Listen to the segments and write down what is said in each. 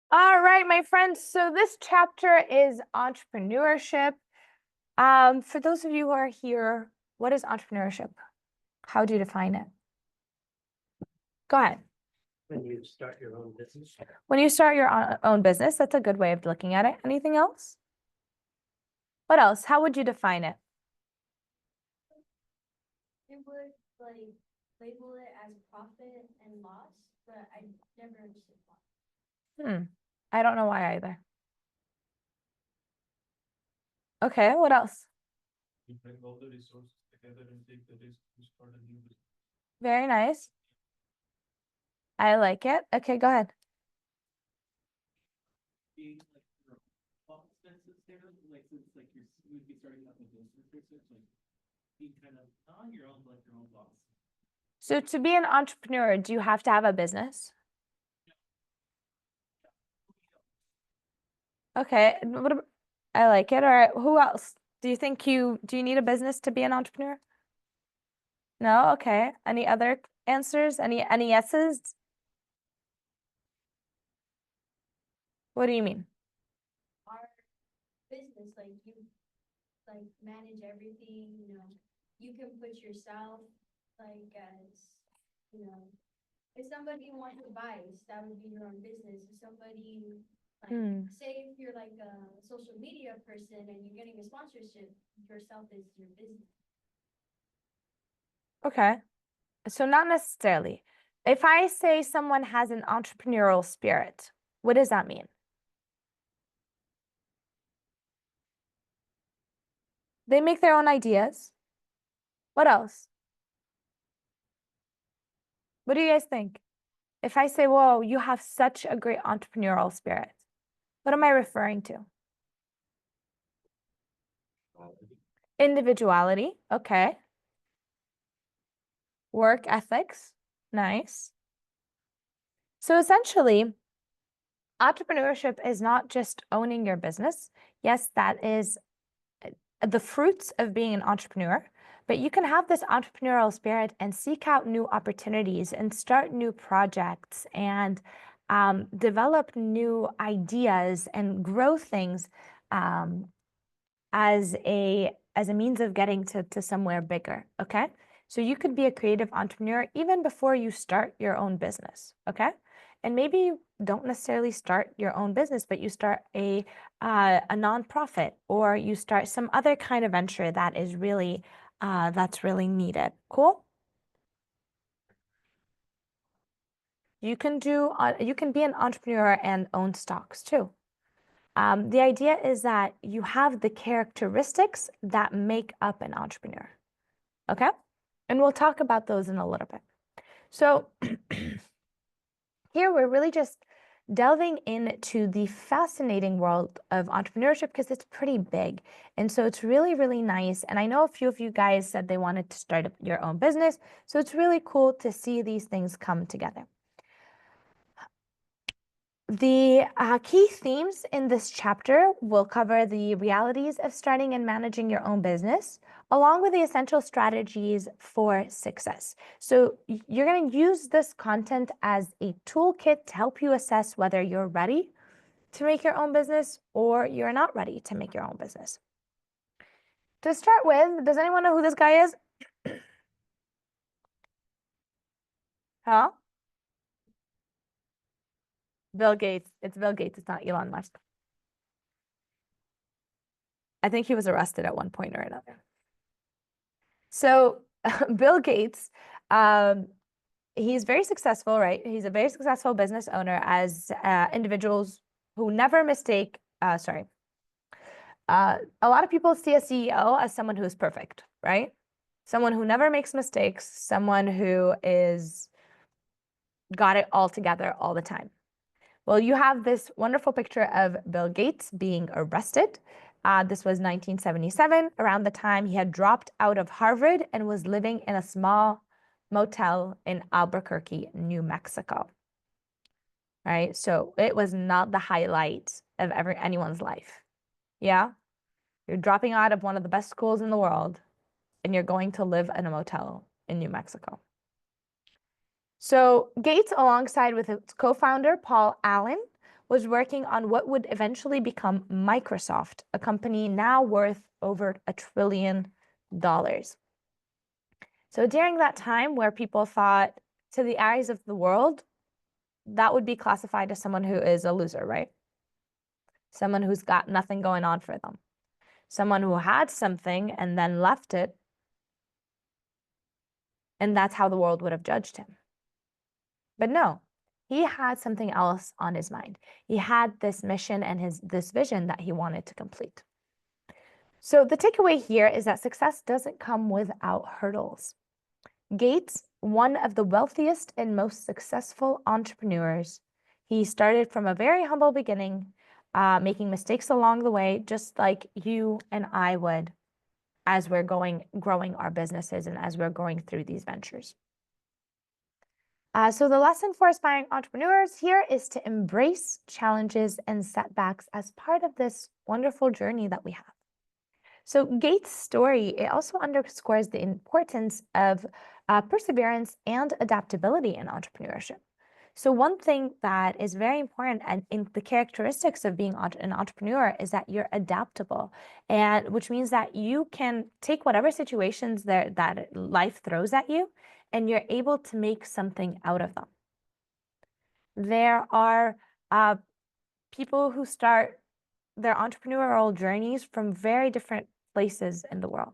All right, my friends. So this chapter is entrepreneurship. For those of you who are here, what is entrepreneurship? How do you define it? Go ahead. When you start your own business. When you start your own business, that's a good way of looking at it. Anything else? What else? How would you define it? It would like label it as profit and loss, but I never understood why. I don't know why either. Okay, what else? You bring all the resources together and take the risk to start a new business. Very nice. I like it. Okay, go ahead. Being like your own expenses there, like since like you would be starting up a business research, like being kind of not on your own, but like your own boss. So to be an entrepreneur, do you have to have a business? Okay, I like it. All right, who else? Do you need a business to be an entrepreneur? No? Okay. Any other answers? Any yeses? What do you mean? Our business, like you like manage everything, you can put yourself like as, if somebody wants to buy, that would be your own business. If somebody like say if you're like a social media person and you're getting a sponsorship, yourself is your business. Okay. So not necessarily. If I say someone has an entrepreneurial spirit, what does that mean? They make their own ideas. What else? What do you guys think? If I say, whoa, you have such a great entrepreneurial spirit, what am I referring to? Individuality. Okay. Work ethics. Nice. So essentially, entrepreneurship is not just owning your business. Yes, that is the fruits of being an entrepreneur, but you can have this entrepreneurial spirit and seek out new opportunities and start new projects and develop new ideas and grow things as a means of getting to somewhere bigger. Okay. So you could be a creative entrepreneur even before you start your own business. Okay. And maybe you don't necessarily start your own business, but you start a nonprofit, or you start some other kind of venture that is really that's really needed. Cool. You can be an entrepreneur and own stocks too. The idea is that you have the characteristics that make up an entrepreneur. Okay? And we'll talk about those in a little bit. So here we're really just delving into the fascinating world of entrepreneurship because it's pretty big. And so it's really, really nice. And I know a few of you guys said they wanted to start your own business. So it's really cool to see these things come together. The key themes in this chapter will cover the realities of starting and managing your own business, along with the essential strategies for success. So you're going to use this content as a toolkit to help you assess whether you're ready to make your own business or you're not ready to make your own business. To start with, does anyone know who this guy is? Huh? Bill Gates. It's Bill Gates. It's not Elon Musk. I think he was arrested at one point or another. So Bill Gates, he's very successful, right? He's a very successful business owner as individuals who never mistake, a lot of people see a CEO as someone who's perfect, right? Someone who never makes mistakes, someone who is got it all together all the time. Well, you have this wonderful picture of Bill Gates being arrested. This was 1977, around the time he had dropped out of Harvard and was living in a small motel in Albuquerque, New Mexico. Right? So it was not the highlight of anyone's life. Yeah? You're dropping out of one of the best schools in the world, and you're going to live in a motel in New Mexico. So Gates, alongside with his co-founder, Paul Allen, was working on what would eventually become Microsoft, a company now worth over $1 trillion. So during that time where people thought, to the eyes of the world, that would be classified as someone who is a loser, right? Someone who's got nothing going on for them. Someone who had something and then left it, and that's how the world would have judged him. But no, he had something else on his mind. He had this mission and this vision that he wanted to complete. So the takeaway here is that success doesn't come without hurdles. Gates, one of the wealthiest and most successful entrepreneurs, he started from a very humble beginning, making mistakes along the way, just like you and I would as we're growing our businesses and as we're going through these ventures. So the lesson for aspiring entrepreneurs here is to embrace challenges and setbacks as part of this wonderful journey that we have. So Gates' story, it also underscores the importance of perseverance and adaptability in entrepreneurship. So one thing that is very important and in the characteristics of being an entrepreneur is that you're adaptable, and which means that you can take whatever situations that life throws at you, and you're able to make something out of them. There are people who start their entrepreneurial journeys from very different places in the world.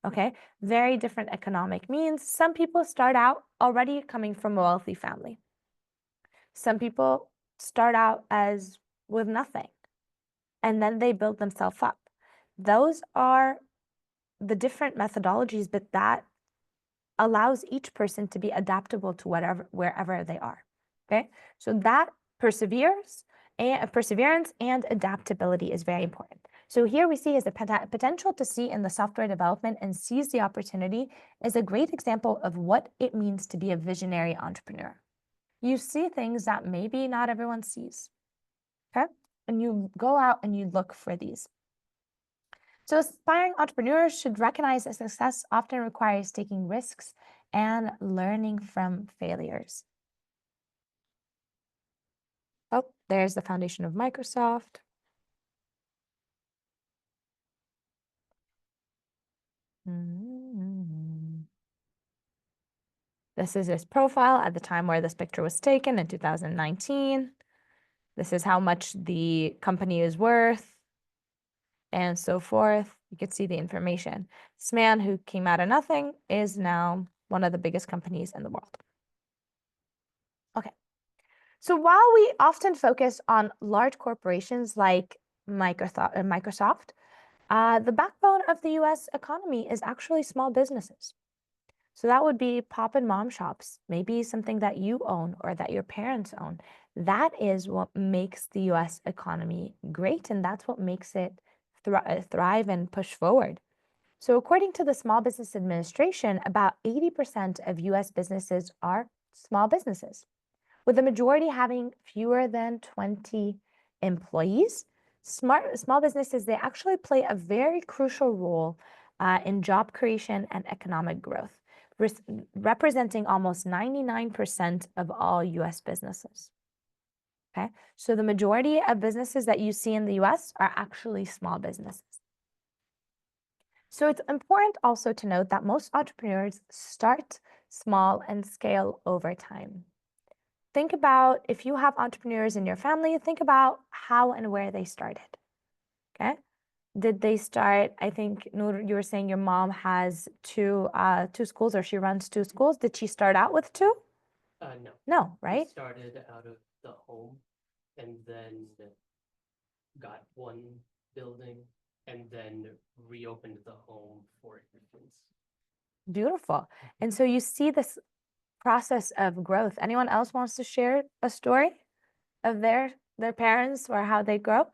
Okay, very different economic means. Some people start out already coming from a wealthy family. Some people start out as with nothing, and then they build themselves up. Those are the different methodologies, but that allows each person to be adaptable to wherever they are. Okay, so that perseverance and adaptability is very important. So here we see is the potential to see in the software development and seize the opportunity is a great example of what it means to be a visionary entrepreneur. You see things that maybe not everyone sees, okay? And you go out and you look for these. So aspiring entrepreneurs should recognize that success often requires taking risks and learning from failures. Oh, there's the foundation of Microsoft. This is his profile at the time where this picture was taken in 2019. This is how much the company is worth and so forth. You could see the information. This man who came out of nothing is now one of the biggest companies in the world. Okay. So while we often focus on large corporations like Microsoft, the backbone of the US economy is actually small businesses. So that would be pop and mom shops, maybe something that you own or that your parents own. That is what makes the US economy great, and that's what makes it thrive and push forward. So according to the Small Business Administration, about 80% of US businesses are small businesses, with the majority having fewer than 20 employees. Small businesses, they actually play a very crucial role in job creation and economic growth, representing almost 99% of all US businesses. Okay, so the majority of businesses that you see in the US are actually small businesses. So it's important also to note that most entrepreneurs start small and scale over time. Think about, if you have entrepreneurs in your family, think about how and where they started, okay? Did they start, I think, Noor, you were saying your mom has two schools, or she runs 2 schools. Did she start out with 2? No. No, We right? started out of the home and then got one building and then reopened the home for infants. Beautiful. And so you see this process of growth. Anyone else wants to share a story of their parents or how they grow?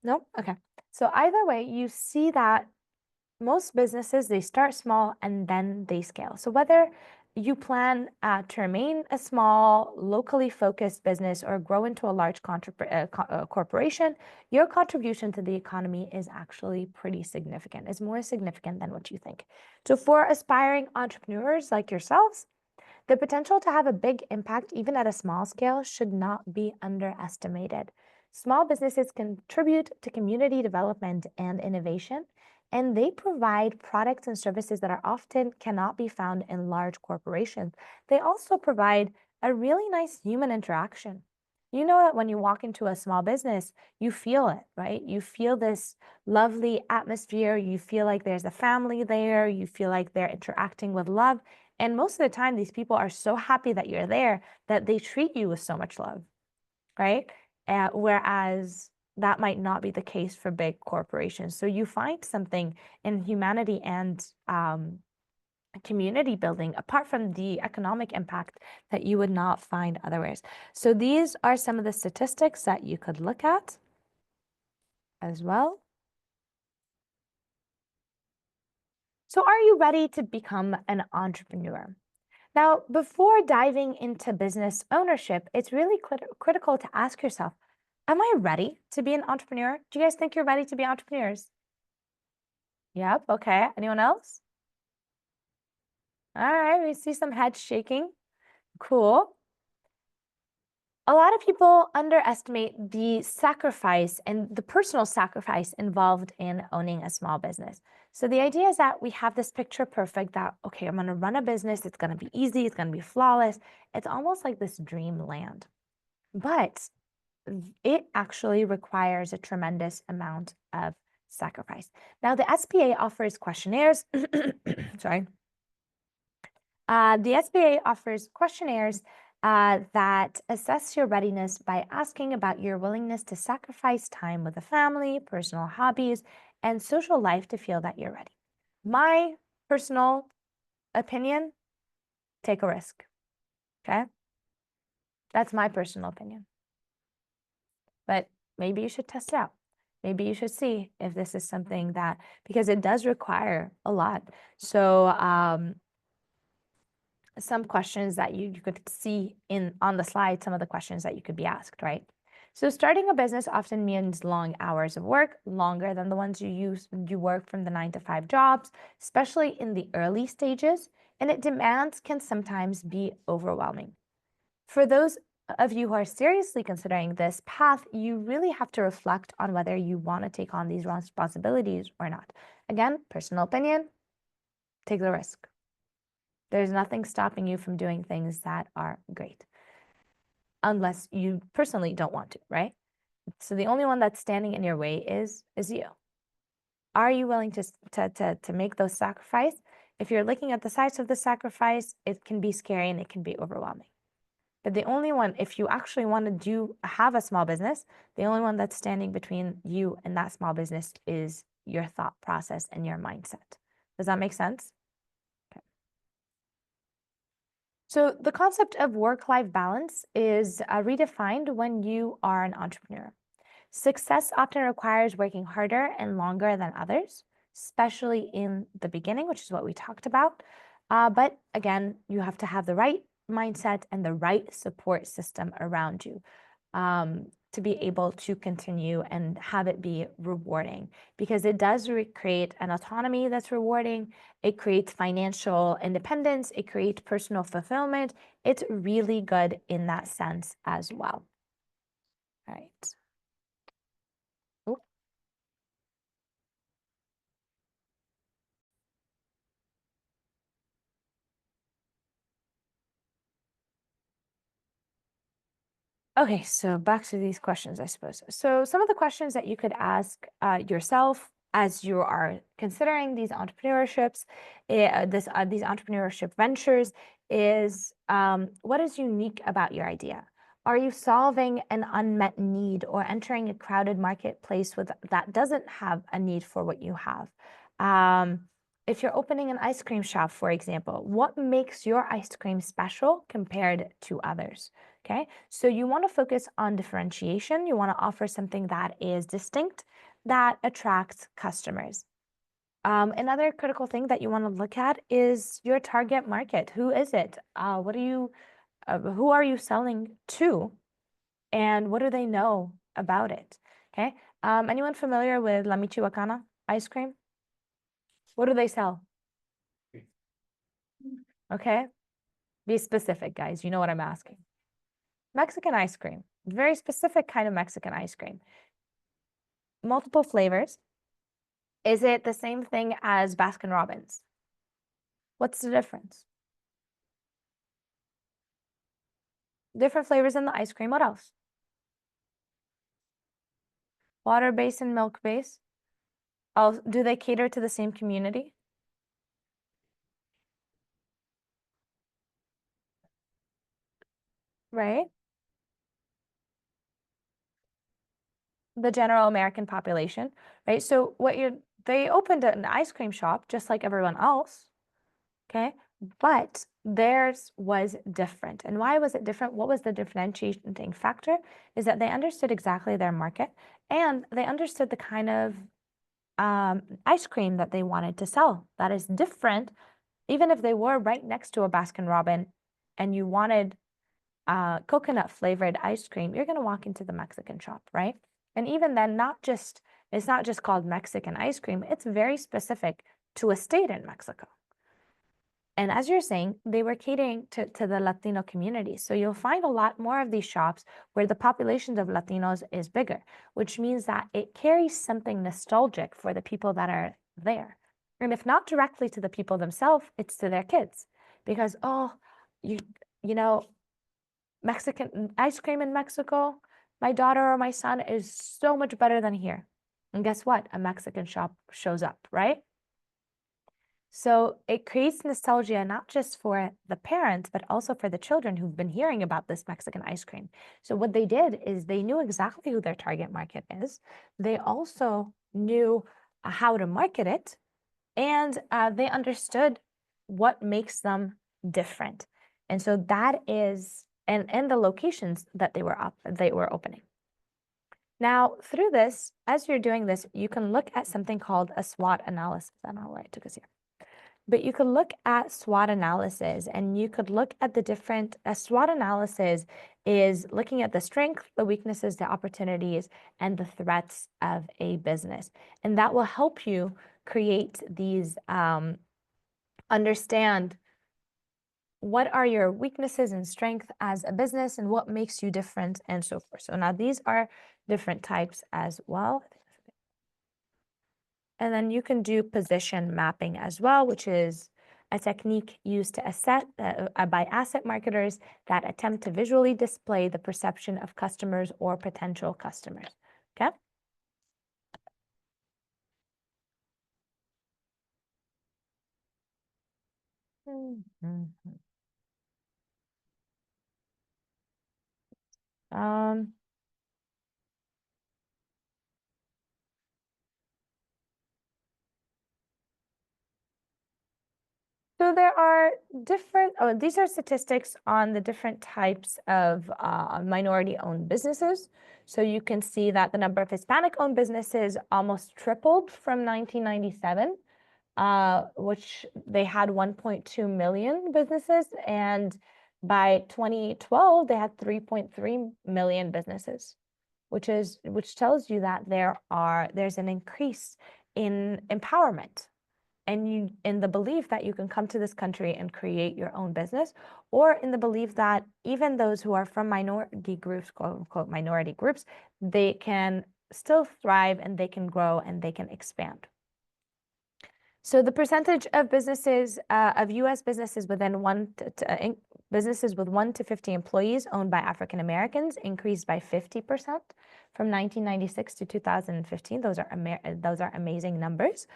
No? Okay. So either way, you see that most businesses, they start small and then they scale. So whether you plan to remain a small, locally focused business or grow into a large corporation, your contribution to the economy is actually pretty significant. It's more significant than what you think. So for aspiring entrepreneurs like yourselves, The potential to have a big impact, even at a small scale, should not be underestimated. Small businesses contribute to community development and innovation, and they provide products and services that are often cannot be found in large corporations. They also provide a really nice human interaction. You know that when you walk into a small business, you feel it, right? You feel this lovely atmosphere. You feel like there's a family there. You feel like they're interacting with love. And most of the time, these people are so happy that you're there that they treat you with so much love, right? Whereas that might not be the case for big corporations. So you find something in humanity and community building apart from the economic impact that you would not find otherwise. So these are some of the statistics that you could look at as well. So are you ready to become an entrepreneur? Now, before diving into business ownership, it's really critical to ask yourself, am I ready to be an entrepreneur? Do you guys think you're ready to be entrepreneurs? Yep, okay. Anyone else? All right, we see some heads shaking. Cool. A lot of people underestimate the sacrifice and the personal sacrifice involved in owning a small business. So the idea is that we have this picture perfect that, okay, I'm going to run a business. It's going to be easy. It's going to be flawless. It's almost like this dreamland. But it actually requires a tremendous amount of sacrifice. Now, the SBA offers questionnaires. Sorry. The SBA offers questionnaires that assess your readiness by asking about your willingness to sacrifice time with the family, personal hobbies, and social life to feel that you're ready. My personal opinion, take a risk, okay? That's my personal opinion. But maybe you should test it out. Maybe you should see if this is something that, because it does require a lot. So, some questions that you could see on the slide, some of the questions that you could be asked, right? So starting a business often means long hours of work, longer than the ones you work from the 9-to-5 jobs, especially in the early stages, and it demands can sometimes be overwhelming. For those of you who are seriously considering this path, you really have to reflect on whether you want to take on these responsibilities or not. Again, personal opinion, take the risk. There's nothing stopping you from doing things that are great, unless you personally don't want to, right? So the only one that's standing in your way is you. Are you willing to make those sacrifices? If you're looking at the size of the sacrifice, it can be scary and it can be overwhelming. But the only one, if you actually want to have a small business, the only one that's standing between you and that small business is your thought process and your mindset. Does that make sense? So the concept of work-life balance is redefined when you are an entrepreneur. Success often requires working harder and longer than others, especially in the beginning, which is what we talked about. But again, you have to have the right mindset and the right support system around you to be able to continue and have it be rewarding, because it does create an autonomy that's rewarding. It creates financial independence. It creates personal fulfillment. It's really good in that sense as well. All right. Oop. Okay, so back to these questions, I suppose. So some of the questions that you could ask yourself as you are considering these entrepreneurships, these entrepreneurship ventures is, what is unique about your idea? Are you solving an unmet need or entering a crowded marketplace that doesn't have a need for what you have? If you're opening an ice cream shop, for example, what makes your ice cream special compared to others? Okay, so you want to focus on differentiation. You want to offer something that is distinct, that attracts customers. Another critical thing that you want to look at is your target market. Who is it? Who are you selling to? And what do they know about it? Okay, anyone familiar with La Michoacana ice cream? What do they sell? Okay. Be specific, guys. You know what I'm asking. Mexican ice cream, very specific kind of Mexican ice cream. Multiple flavors. Is it the same thing as Baskin Robbins? What's the difference? Different flavors in the ice cream. What else? Water base and milk base. Oh, do they cater to the same community? Right? The general American population, right? So they opened an ice cream shop just like everyone else, okay? But theirs was different. And why was it different? What was the differentiating factor? Is that they understood exactly their market and they understood the kind of ice cream that they wanted to sell that is different. Even if they were right next to a Baskin Robbins and you wanted coconut flavored ice cream, you're going to walk into the Mexican shop, right? And even then, it's not just called Mexican ice cream, it's very specific to a state in Mexico. And as you're saying, they were catering to the Latino community. So you'll find a lot more of these shops where the population of Latinos is bigger, which means that it carries something nostalgic for the people that are there. And if not directly to the people themselves, it's to their kids. Because, oh, you know, Mexican ice cream in Mexico, my daughter or my son is so much better than here. And guess what? A Mexican shop shows up, right? So it creates nostalgia not just for the parents, but also for the children who've been hearing about this Mexican ice cream. So what they did is they knew exactly who their target market is. They also knew how to market it, and they understood what makes them different. And so that is, and the locations that they were opening. Now, through this, as you're doing this, you can look at something called a SWOT analysis. I don't know why it took us here. But you could look at SWOT analysis and you could look at a SWOT analysis is looking at the strengths, the weaknesses, the opportunities, and the threats of a business. And that will help you create these, understand what are your weaknesses and strengths as a business and what makes you different and so forth. So now these are different types as well. And then you can do position mapping as well, which is a technique used to assess by asset marketers that attempt to visually display the perception of customers or potential customers. Okay. So there are these are statistics on the different types of minority-owned businesses. So you can see that the number of Hispanic-owned businesses almost tripled from 1997, which they had 1.2 million businesses, and by 2012 they had 3.3 million businesses, which tells you that there's an increase in empowerment and in the belief that you can come to this country and create your own business, or in the belief that even those who are from minority groups, quote unquote minority groups, they can still thrive and they can grow and they can expand. So the percentage of businesses, of U.S. businesses businesses with 1 to 50 employees owned by African Americans increased by 50% from 1996 to 2015. Those are amazing numbers.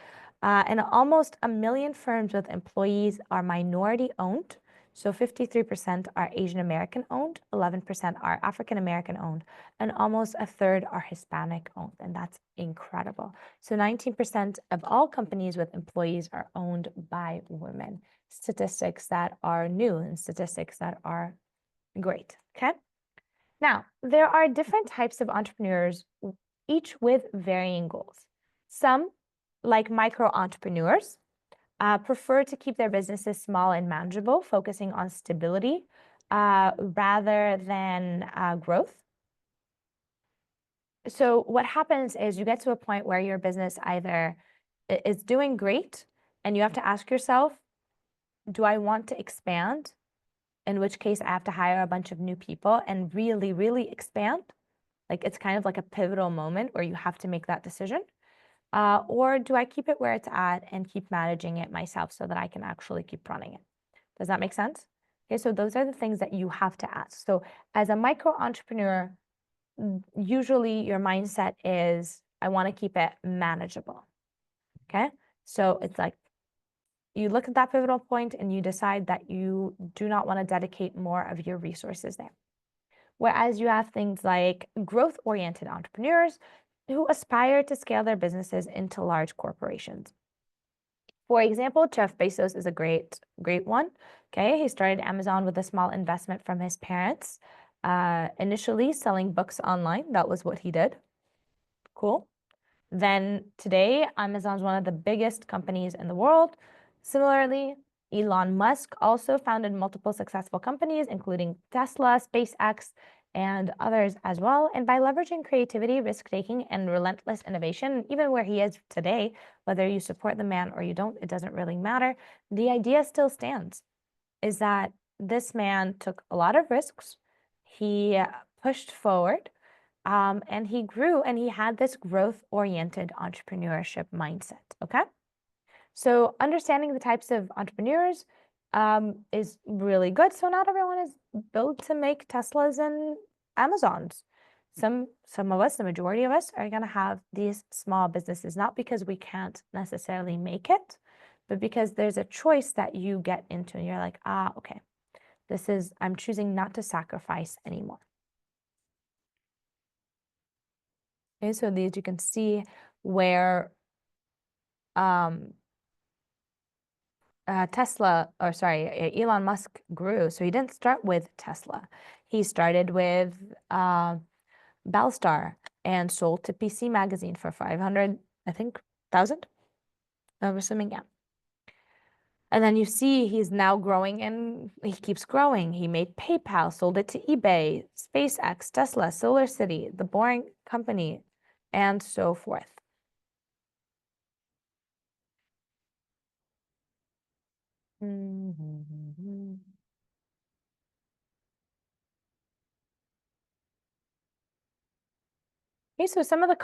And almost 1 million firms with employees are minority owned. So 53% are Asian American owned, 11% are African American owned, and almost a third are Hispanic owned. And that's incredible. So 19% of all companies with employees are owned by women. Statistics that are new and statistics that are great. Okay. Now, there are different types of entrepreneurs, each with varying goals. Some, like micro entrepreneurs, prefer to keep their businesses small and manageable, focusing on stability rather than growth. So what happens is you get to a point where your business either is doing great and you have to ask yourself, do I want to expand in which case I have to hire a bunch of new people and really, really expand. Like it's kind of like a pivotal moment where you have to make that decision. Or do I keep it where it's at and keep managing it myself so that I can actually keep running it? Does that make sense? Okay, so those are the things that you have to ask. So as a micro entrepreneur, usually your mindset is, I want to keep it manageable. Okay, so it's like you look at that pivotal point and you decide that you do not want to dedicate more of your resources there. Whereas you have things like growth-oriented entrepreneurs who aspire to scale their businesses into large corporations. For example, Jeff Bezos is a great one. Okay, he started Amazon with a small investment from his parents. Initially selling books online, that was what he did. Cool. Then today, Amazon's one of the biggest companies in the world. Similarly, Elon Musk also founded multiple successful companies, including Tesla, SpaceX, and others as well. And by leveraging creativity, risk-taking, and relentless innovation, even where he is today, whether you support the man or you don't, it doesn't really matter. The idea still stands, is that this man took a lot of risks. He pushed forward, and he grew, and he had this growth-oriented entrepreneurship mindset, okay? So understanding the types of entrepreneurs is really good. So not everyone is built to make Teslas and Amazons. Some of us, the majority of us, are going to have these small businesses, not because we can't necessarily make it, but because there's a choice that you get into and you're like, okay, I'm choosing not to sacrifice anymore. Okay, so these you can see where Elon Musk grew. So he didn't start with Tesla. He started with Bellstar and sold to PC Magazine for 500, I think, thousand. I'm assuming, yeah. And then you see he's now growing and he keeps growing. He made PayPal, sold it to eBay, SpaceX, Tesla, SolarCity, The Boring Company, and so forth. Okay, so some of the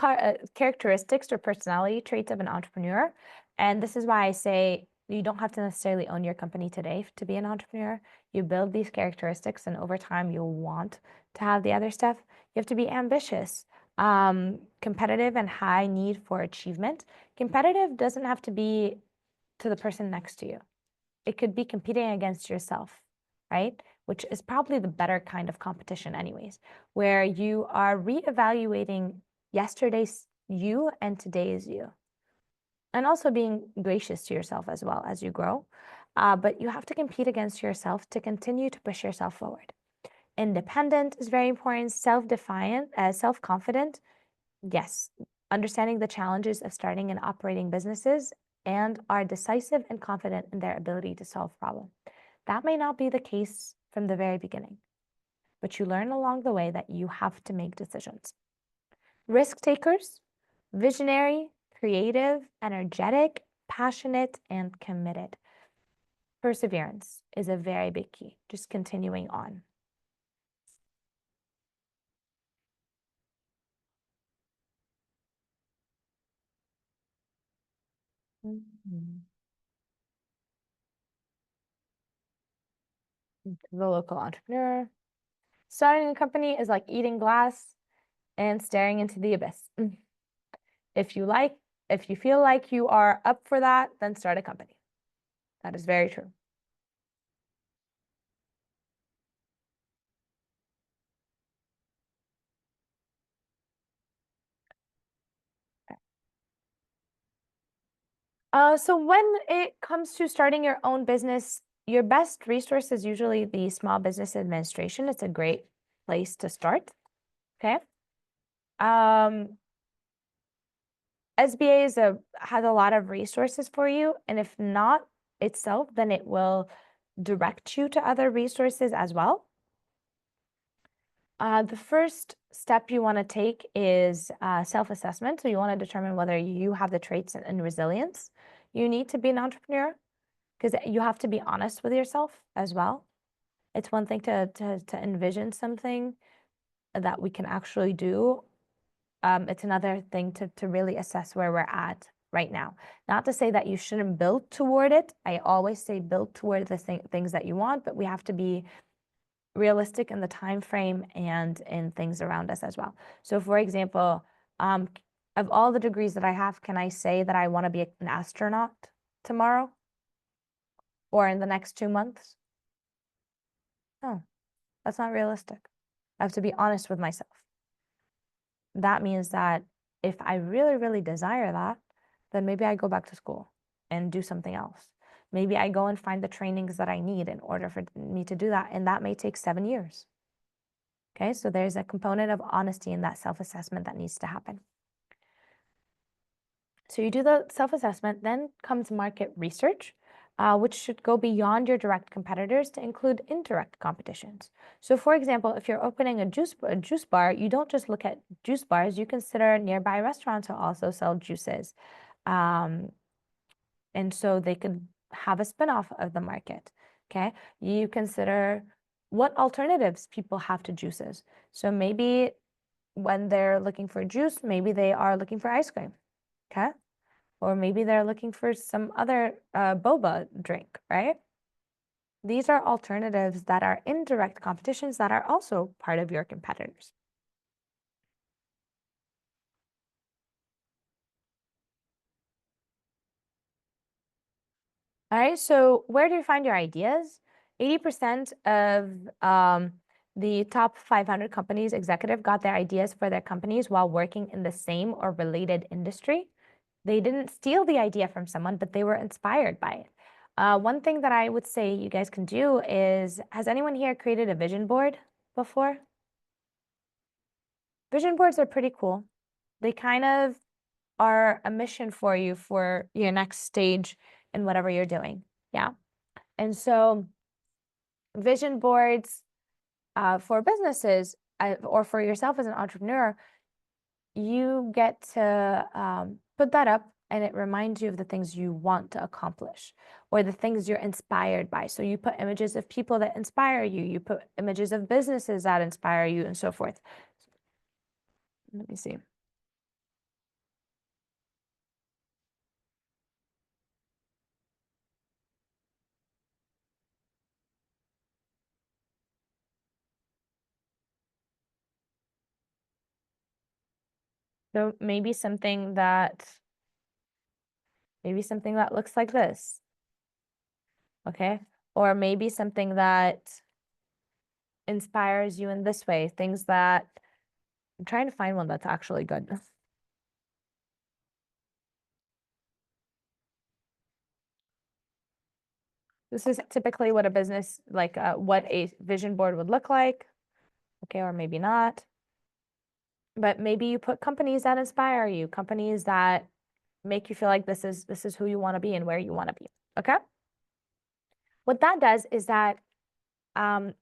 characteristics or personality traits of an entrepreneur, and this is why I say you don't have to necessarily own your company today to be an entrepreneur. You build these characteristics, and over time, you'll want to have the other stuff. You have to be ambitious, competitive, and high need for achievement. Competitive doesn't have to be to the person next to you. It could be competing against yourself, right? Which is probably the better kind of competition anyways, where you are reevaluating yesterday's you and today's you. And also being gracious to yourself as well as you grow. But you have to compete against yourself to continue to push yourself forward. Independent is very important. Self-defiant, self-confident. Yes, understanding the challenges of starting and operating businesses and are decisive and confident in their ability to solve problems. That may not be the case from the very beginning, but you learn along the way that you have to make decisions. Risk takers, visionary, creative, energetic, passionate, and committed. Perseverance is a very big key, just continuing on. The local entrepreneur. Starting a company is like eating glass and staring into the abyss. If you feel like you are up for that, then start a company. That is very true. So when it comes to starting your own business, your best resource is usually the Small Business Administration. It's a great place to start. Okay. SBA has a lot of resources for you, and if not itself, then it will direct you to other resources as well. The first step you want to take is self-assessment. So you want to determine whether you have the traits and resilience you need to be an entrepreneur, because you have to be honest with yourself as well. It's one thing to envision something that we can actually do. It's another thing to really assess where we're at right now. Not to say that you shouldn't build toward it. I always say build toward the things that you want, but we have to be realistic in the time frame and in things around us as well. So for example, of all the degrees that I have, can I say that I want to be an astronaut tomorrow or in the next 2 months? No, that's not realistic. I have to be honest with myself. That means that if I really, really desire that, then maybe I go back to school and do something else. Maybe I go and find the trainings that I need in order for me to do that, and that may take 7 years. Okay, so there's a component of honesty in that self-assessment that needs to happen. So you do the self-assessment, then comes market research, which should go beyond your direct competitors to include indirect competitions. So for example, if you're opening a juice bar, you don't just look at juice bars, you consider nearby restaurants who also sell juices. And so they could have a spin-off of the market, okay? You consider what alternatives people have to juices. So maybe when they're looking for juice, maybe they are looking for ice cream, okay? Or maybe they're looking for some other boba drink, right? These are alternatives that are indirect competitions that are also part of your competitors. All right, so where do you find your ideas? 80% of the top 500 companies executive got their ideas for their companies while working in the same or related industry. They didn't steal the idea from someone, but they were inspired by it. One thing that I would say you guys can do is, has anyone here created a vision board before? Vision boards are pretty cool. They kind of are a mission for you for your next stage in whatever you're doing. Yeah. And so vision boards for businesses or for yourself as an entrepreneur, you get to put that up and it reminds you of the things you want to accomplish or the things you're inspired by. So you put images of people that inspire you, you put images of businesses that inspire you and so forth. Let me see. So maybe something that looks like this. Okay? Or maybe something that inspires you in this way, things that I'm trying to find one that's actually good. This is typically what a business, like what a vision board would look like. Okay, or maybe not. But maybe you put companies that inspire you, companies that make you feel like this is who you want to be and where you want to be. Okay? What that does is that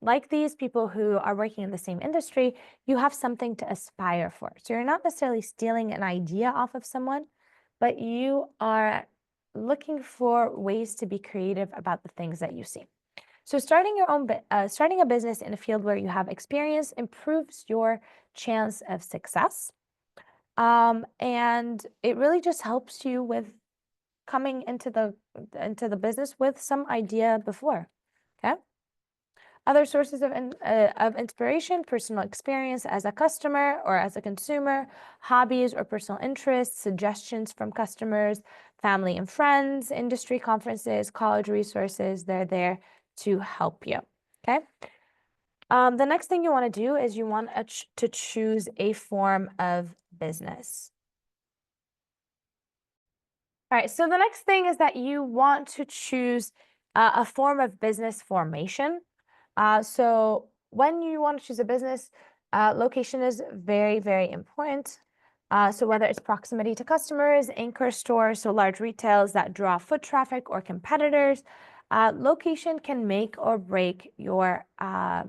like these people who are working in the same industry, you have something to aspire for. So you're not necessarily stealing an idea off of someone, but you are looking for ways to be creative about the things that you see. So starting a business in a field where you have experience improves your chance of success. And it really just helps you with coming into the business with some idea before. Okay. Other sources of inspiration: personal experience as a customer or as a consumer, hobbies or personal interests, suggestions from customers, family and friends, industry conferences, college resources. They're there to help you. Okay. The next thing you want to do is you want to choose a form of business. All right, so the next thing is that you want to choose a form of business formation. So when you want to choose a business, location is very, very important. So whether it's proximity to customers, anchor stores, so large retails that draw foot traffic or competitors, location can make or break your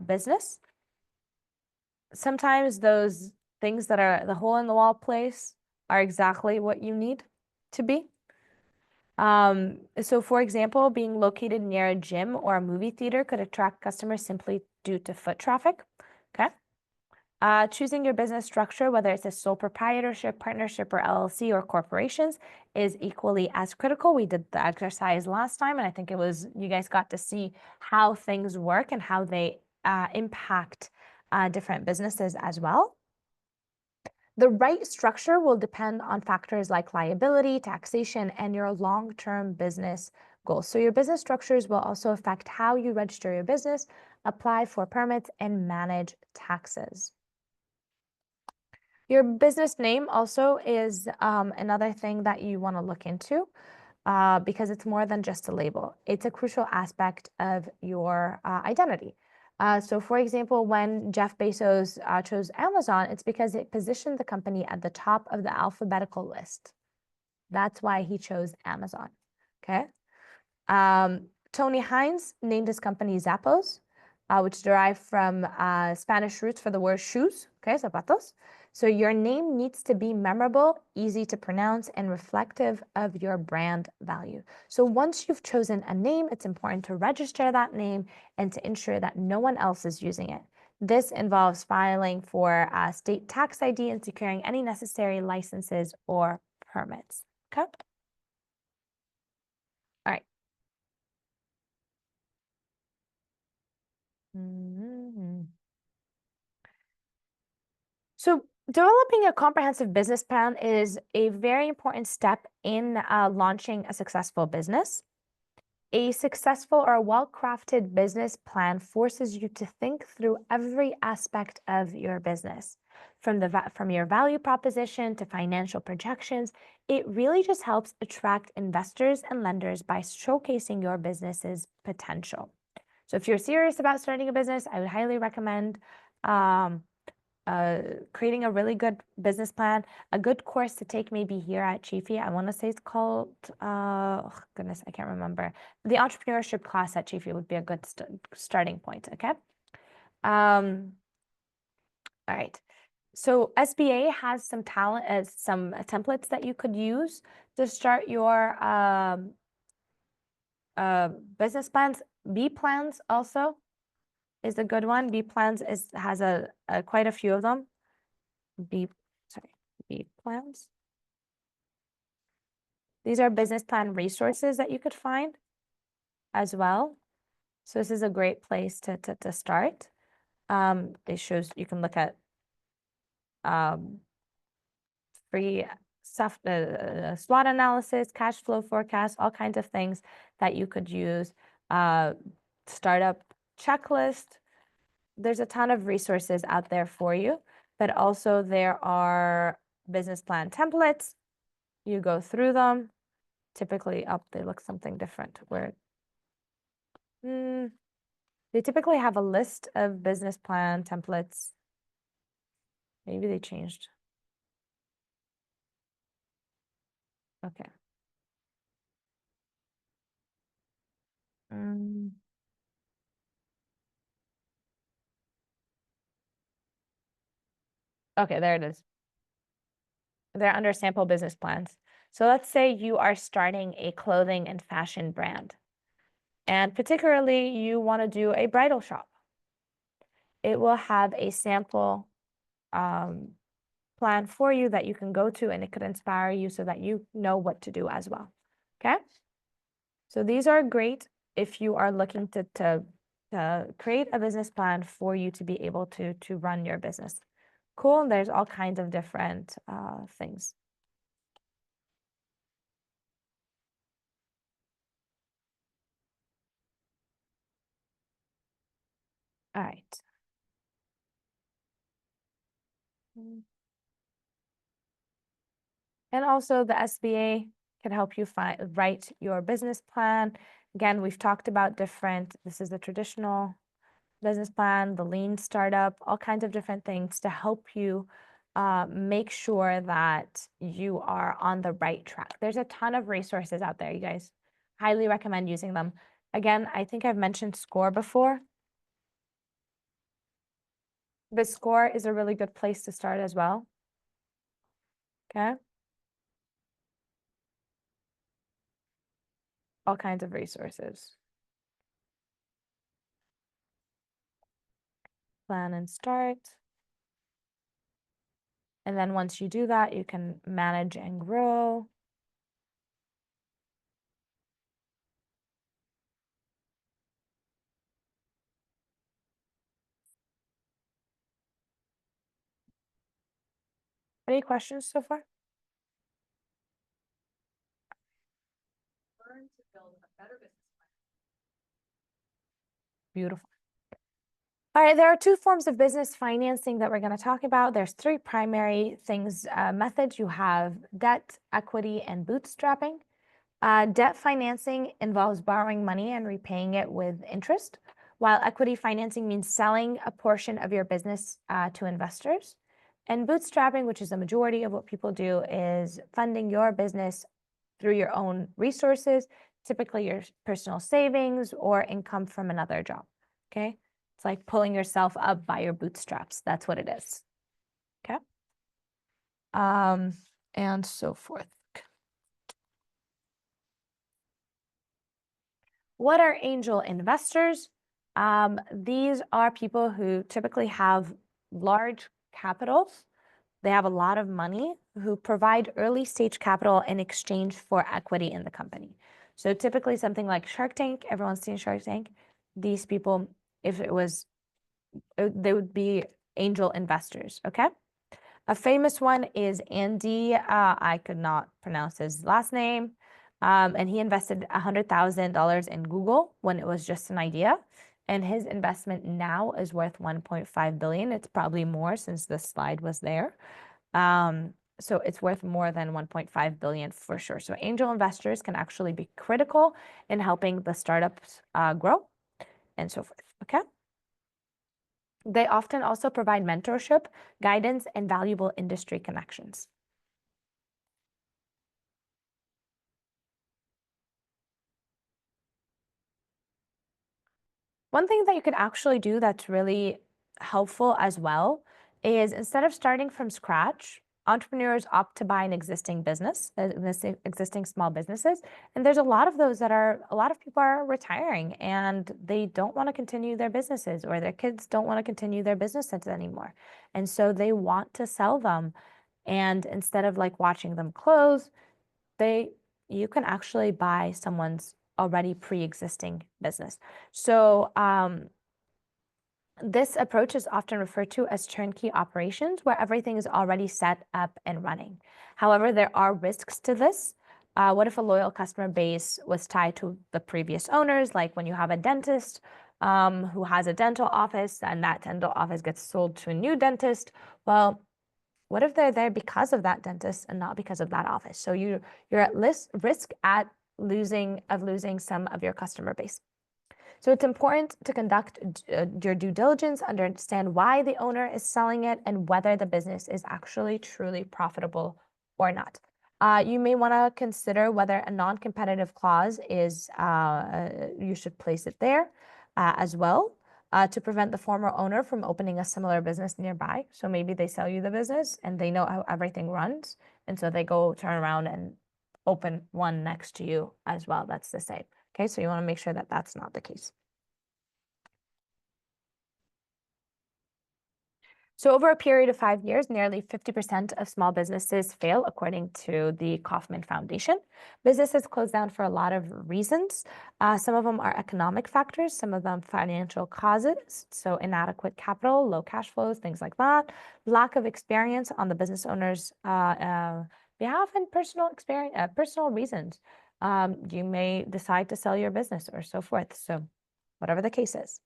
business. Sometimes those things that are the hole in the wall place are exactly what you need to be. So for example, being located near a gym or a movie theater could attract customers simply due to foot traffic. Okay. Choosing your business structure, whether it's a sole proprietorship, partnership, or LLC or corporations, is equally as critical. We did the exercise last time, and I think it was, you guys got to see how things work and how they impact different businesses as well. The right structure will depend on factors like liability, taxation, and your long-term business goals. So your business structures will also affect how you register your business, apply for permits, and manage taxes. Your business name also is another thing that you want to look into because it's more than just a label. It's a crucial aspect of your identity. So for example, when Jeff Bezos chose Amazon, it's because it positioned the company at the top of the alphabetical list. That's why he chose Amazon, okay? Tony Hines named his company Zappos, which derived from Spanish roots for the word shoes, okay, zapatos. So your name needs to be memorable, easy to pronounce, and reflective of your brand value. So once you've chosen a name, it's important to register that name and to ensure that no one else is using it. This involves filing for state tax ID and securing any necessary licenses or permits, okay? All right. So developing a comprehensive business plan is a very important step in launching a successful business. A successful or well-crafted business plan forces you to think through every aspect of your business, from your value proposition to financial projections. It really just helps attract investors and lenders by showcasing your business's potential. So if you're serious about starting a business, I would highly recommend creating a really good business plan. A good course to take maybe here at Chiefy, I want to say it's called, oh goodness, I can't remember. The entrepreneurship class at Chiefy would be a good starting point, okay? All right. So SBA has some some templates that you could use to start your business plans. B plans also is a good one. B plans has quite a few of them. B plans. These are business plan resources that you could find as well. So this is a great place to start. It shows you can look at free stuff, SWOT analysis, cash flow forecast, all kinds of things that you could use. Startup checklist. There's a ton of resources out there for you, but also there are business plan templates. You go through them. Typically they look something different where they typically have a list of business plan templates. Maybe they changed. Okay. Okay, there it is. They're under sample business plans. So let's say you are starting a clothing and fashion brand, and particularly you want to do a bridal shop. It will have a sample plan for you that you can go to, and it could inspire you so that you know what to do as well. Okay? So these are great if you are looking to create a business plan for you to be able to run your business. Cool. There's all kinds of different things. All right. And also the SBA can help you write your business plan. Again, we've talked about this is the traditional business plan, the lean startup, all kinds of different things to help you make sure that you are on the right track. There's a ton of resources out there, you guys. Highly recommend using them. Again, I think I've mentioned SCORE before. But SCORE is a really good place to start as well. Okay. all kinds of resources. Plan and start. And then once you do that, you can manage and grow. Any questions so far? Learn to build a better business plan. Beautiful. All right, there are two forms of business financing that we're going to talk about. There's three primary things, methods. You have debt, equity, and bootstrapping. Debt financing involves borrowing money and repaying it with interest, while equity financing means selling a portion of your business to investors. And bootstrapping, which is the majority of what people do, is funding your business through your own resources, typically your personal savings or income from another job, okay? It's like pulling yourself up by your bootstraps. That's what it is, okay? And so forth. What are angel investors? These are people who typically have large capitals. They have a lot of money who provide early stage capital in exchange for equity in the company. So typically something like Shark Tank, everyone's seen Shark Tank. These people, if it was, they would be angel investors, okay? A famous one is Andy, I could not pronounce his last name, and he invested $100,000 in Google when it was just an idea. And his investment now is worth 1.5 billion. It's probably more since the slide was there. So it's worth more than 1.5 billion for sure. So angel investors can actually be critical in helping the startups grow and so forth, okay? They often also provide mentorship, guidance, and valuable industry connections. One thing that you could actually do that's really helpful as well is instead of starting from scratch, entrepreneurs opt to buy an existing business, existing small businesses. And there's a lot of those a lot of people are retiring and they don't want to continue their businesses, or their kids don't want to continue their businesses anymore. And so they want to sell them. And instead of like watching them close, you can actually buy someone's already pre-existing business. So this approach is often referred to as turnkey operations, where everything is already set up and running. However, there are risks to this. What if a loyal customer base was tied to the previous owners? Like when you have a dentist who has a dental office and that dental office gets sold to a new dentist, well, what if they're there because of that dentist and not because of that office? So you're at risk at losing some of your customer base. So it's important to conduct your due diligence, understand why the owner is selling it, and whether the business is actually truly profitable or not. You may want to consider whether a non-competitive clause is, you should place it there as well. To prevent the former owner from opening a similar business nearby. So maybe they sell you the business and they know how everything runs. And so they go turn around and open one next to you as well. That's the same. Okay, so you want to make sure that that's not the case. So over a period of 5 years, nearly 50% of small businesses fail, according to the Kauffman Foundation. Businesses close down for a lot of reasons. Some of them are economic factors, some of them financial causes, so inadequate capital, low cash flows, things like that. Lack of experience on the business owner's behalf, and personal reasons. You may decide to sell your business or so forth. So whatever the case is.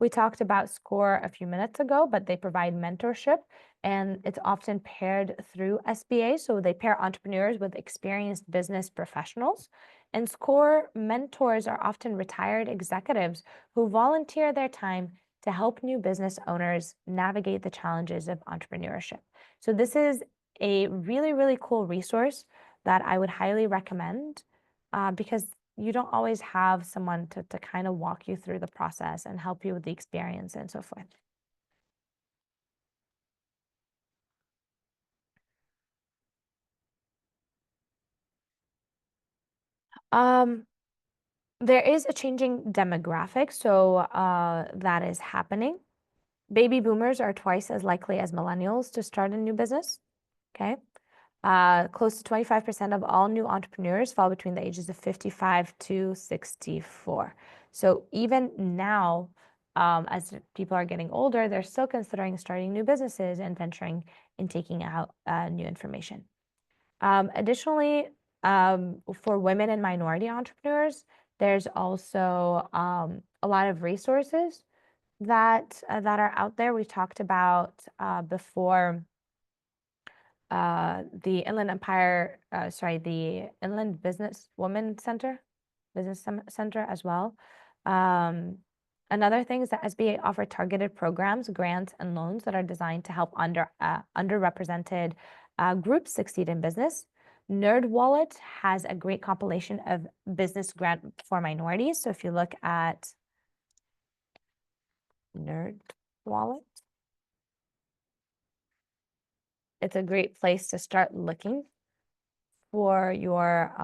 We talked about SCORE a few minutes ago, but they provide mentorship, and it's often paired through SBA. So they pair entrepreneurs with experienced business professionals. And SCORE mentors are often retired executives who volunteer their time to help new business owners navigate the challenges of entrepreneurship. So this is a really, really cool resource that I would highly recommend because you don't always have someone to kind of walk you through the process and help you with the experience and so forth. There is a changing demographic, so that is happening. Baby boomers are twice as likely as millennials to start a new business. Okay. Close to 25% of all new entrepreneurs fall between the ages of 55 to 64. So even now, as people are getting older, they're still considering starting new businesses and venturing and taking out new information. Additionally, for women and minority entrepreneurs, there's also a lot of resources that are out there. We talked about before the Inland Empire, the Inland Business Women Center, Center as well. Another thing is that SBA offer targeted programs, grants, and loans that are designed to help underrepresented groups succeed in business. NerdWallet has a great compilation of business grant for minorities. So if you look at NerdWallet, it's a great place to start looking for your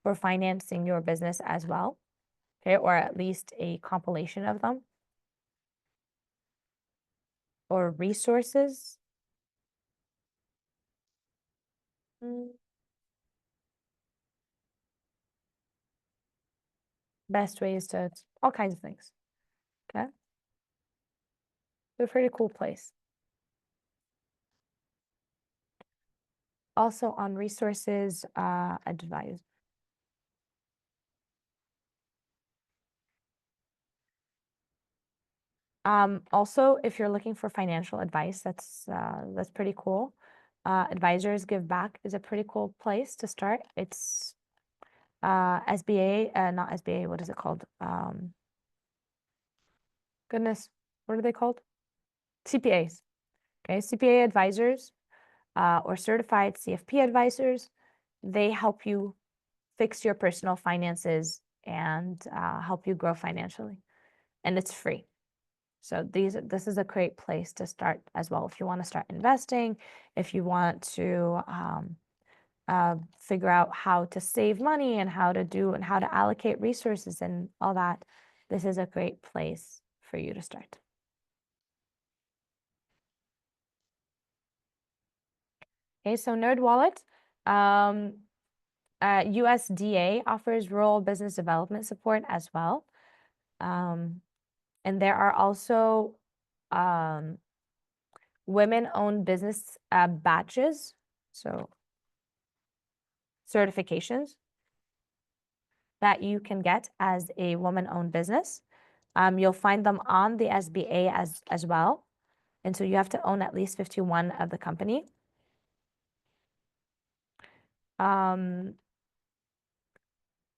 for financing your business as well. Okay, or at least a compilation of them. Or resources. Best ways to all kinds of things. Okay. It's a pretty cool place. Also on resources, advise. Also, if you're looking for financial advice, that's pretty cool. Advisors Give Back is a pretty cool place to start. It's SBA, not SBA, what is it called? Goodness, what are they called? CPAs. Okay, CPA advisors or certified CFP advisors, they help you fix your personal finances and help you grow financially. And it's free. So this is a great place to start as well. If you want to start investing, if you want to figure out how to save money and how to allocate resources and all that, this is a great place for you to start. Okay, so NerdWallet, USDA offers rural business development support as well. And there are also women-owned business badges, so certifications that you can get as a woman-owned business. You'll find them on the SBA as well. And so you have to own at least 51 of the company.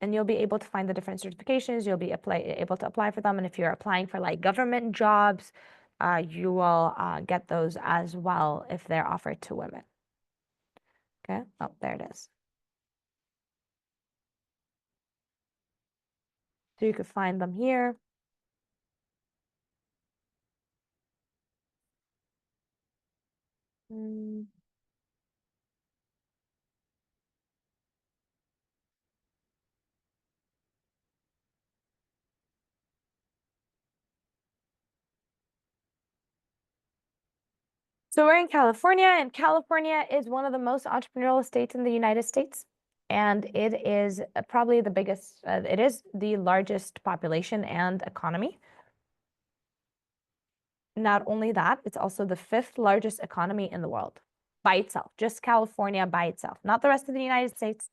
And you'll be able to find the different certifications. You'll be able to apply for them. And if you're applying for like government jobs, you will get those as well if they're offered to women. Okay, oh, there it is. So you could find them here. So we're in California, and California is one of the most entrepreneurial states in the United States. And it is probably the biggest, it is the largest population and economy. Not only that, it's also the 5th largest economy in the world by itself, just California by itself, not the rest of the United States.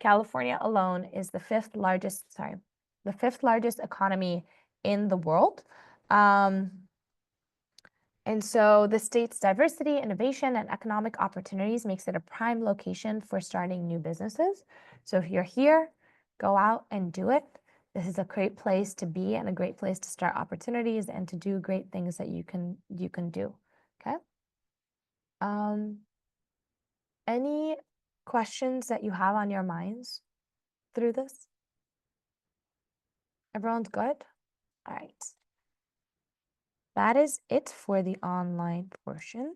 California alone is the 5th largest, the 5th largest economy in the world. And so the state's diversity, innovation, and economic opportunities makes it a prime location for starting new businesses. So if you're here, go out and do it. This is a great place to be and a great place to start opportunities and to do great things that you can do. Okay. Any questions that you have on your minds through this? Everyone's good? All right. That is it for the online portion.